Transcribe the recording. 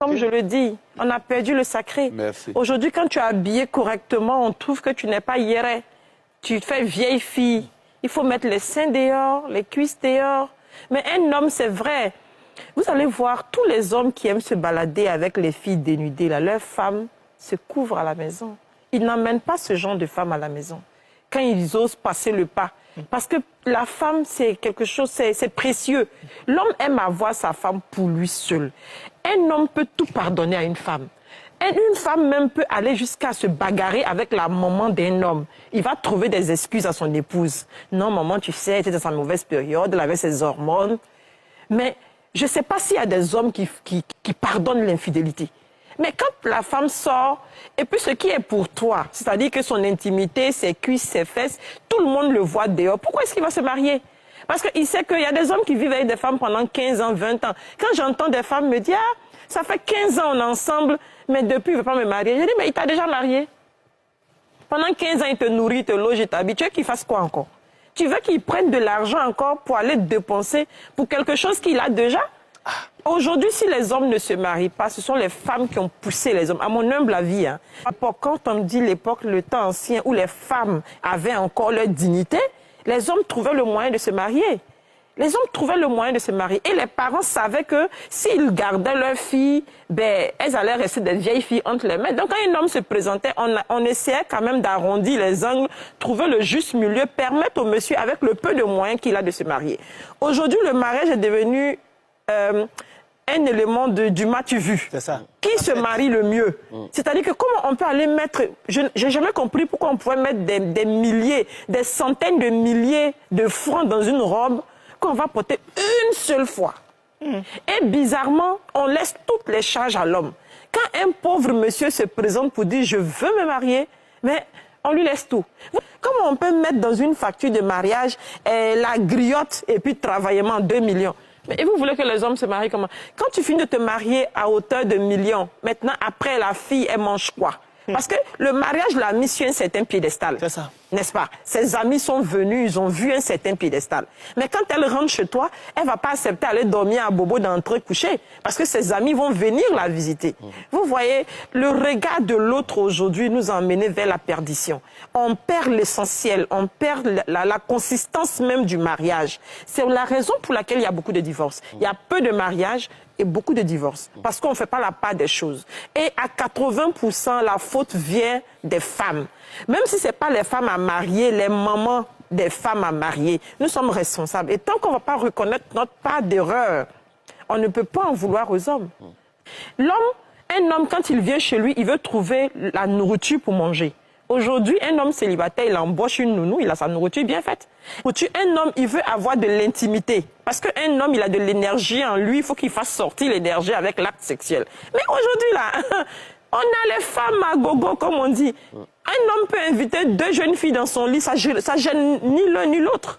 Comme je le dis, on a perdu le sacré. Aujourd'hui, quand tu es habillé correctement, on trouve que tu n'es pas hiéré. Tu fais vieille fille. Il faut mettre les seins dehors, les cuisses dehors. Mais un homme, c'est vrai. Vous allez voir, tous les hommes qui aiment se balader avec les filles dénudées, là, leurs femmes se couvrent à la maison. Ils n'emmènent pas ce genre de femmes à la maison. Quand ils osent passer le pas. Parce que la femme, c'est quelque chose, c'est précieux. L'homme aime avoir sa femme pour lui seul. Un homme peut tout pardonner à une femme. Une femme même peut aller jusqu'à se bagarrer avec la maman d'un homme. Il va trouver des excuses à son épouse. Non, maman, tu sais, elle était dans sa mauvaise période, elle avait ses hormones. Mais je ne sais pas s'il y a des hommes qui pardonnent l'infidélité. Mais quand la femme sort, et puis ce qui est pour toi, c'est-à-dire que son intimité, ses cuisses, ses fesses, tout le monde le voit dehors, pourquoi est-ce qu'il va se marier? Parce qu'il sait qu'il y a des hommes qui vivent avec des femmes pendant 15 ans, 20 ans. Quand j'entends des femmes me dire, ah, ça fait 15 ans on est ensemble, mais depuis il ne veut pas me marier. Je dis, mais il t'a déjà marié. Pendant 15 ans, il te nourrit, il te loge, il t'habille. Tu veux qu'il fasse quoi encore? Tu veux qu'il prenne de l'argent encore pour aller dépenser pour quelque chose qu'il a déjà? Aujourd'hui, si les hommes ne se marient pas, ce sont les femmes qui ont poussé les hommes. À mon humble avis, hein, quand on me dit l'époque, le temps ancien, où les femmes avaient encore leur dignité, les hommes trouvaient le moyen de se marier. Les hommes trouvaient le moyen de se marier. Et les parents savaient que s'ils gardaient leurs filles, ben, elles allaient rester des vieilles filles entre les mains. Donc quand un homme se présentait, on essayait quand même d'arrondir les angles, trouver le juste milieu, permettre au monsieur, avec le peu de moyens qu'il a, de se marier. Aujourd'hui, le mariage est devenu un élément du m'as-tu vu. C'est ça. Qui se marie le mieux? C'est-à-dire que comment on peut aller mettre... Je n'ai jamais compris pourquoi on pouvait mettre des milliers, des centaines de milliers de francs dans une robe qu'on va porter une seule fois. Et bizarrement, on laisse toutes les charges à l'homme. Quand un pauvre monsieur se présente pour dire « je veux me marier », mais on lui laisse tout. Comment on peut mettre dans une facture de mariage la griotte et puis travaillement 2 millions? Et vous voulez que les hommes se marient comment? Quand tu finis de te marier à hauteur de millions, maintenant, après, la fille, elle mange quoi? Parce que le mariage l'a mis sur un certain piédestal. C'est ça. N'est-ce pas? Ses amis sont venus, ils ont vu un certain piédestal. Mais quand elle rentre chez toi, elle ne va pas accepter d'aller dormir à bobo d'entrer coucher. Parce que ses amis vont venir la visiter. Vous voyez, le regard de l'autre aujourd'hui nous a emmenés vers la perdition. On perd l'essentiel, on perd la consistance même du mariage. C'est la raison pour laquelle il y a beaucoup de divorces. Il y a peu de mariages et beaucoup de divorces. Parce qu'on ne fait pas la part des choses. Et à 80%, la faute vient des femmes. Même si ce n'est pas les femmes à marier, les mamans des femmes à marier, nous sommes responsables. Et tant qu'on ne va pas reconnaître notre part d'erreur, on ne peut pas en vouloir aux hommes. Un homme, quand il vient chez lui, il veut trouver la nourriture pour manger. Aujourd'hui, un homme célibataire, il embauche une nounou, il a sa nourriture bien faite. Un homme, il veut avoir de l'intimité. Parce qu'un homme, il a de l'énergie en lui, il faut qu'il fasse sortir l'énergie avec l'acte sexuel. Mais aujourd'hui, là, on a les femmes à gogo, comme on dit. Un homme peut inviter 2 jeunes filles dans son lit, ça gêne ni l'un ni l'autre.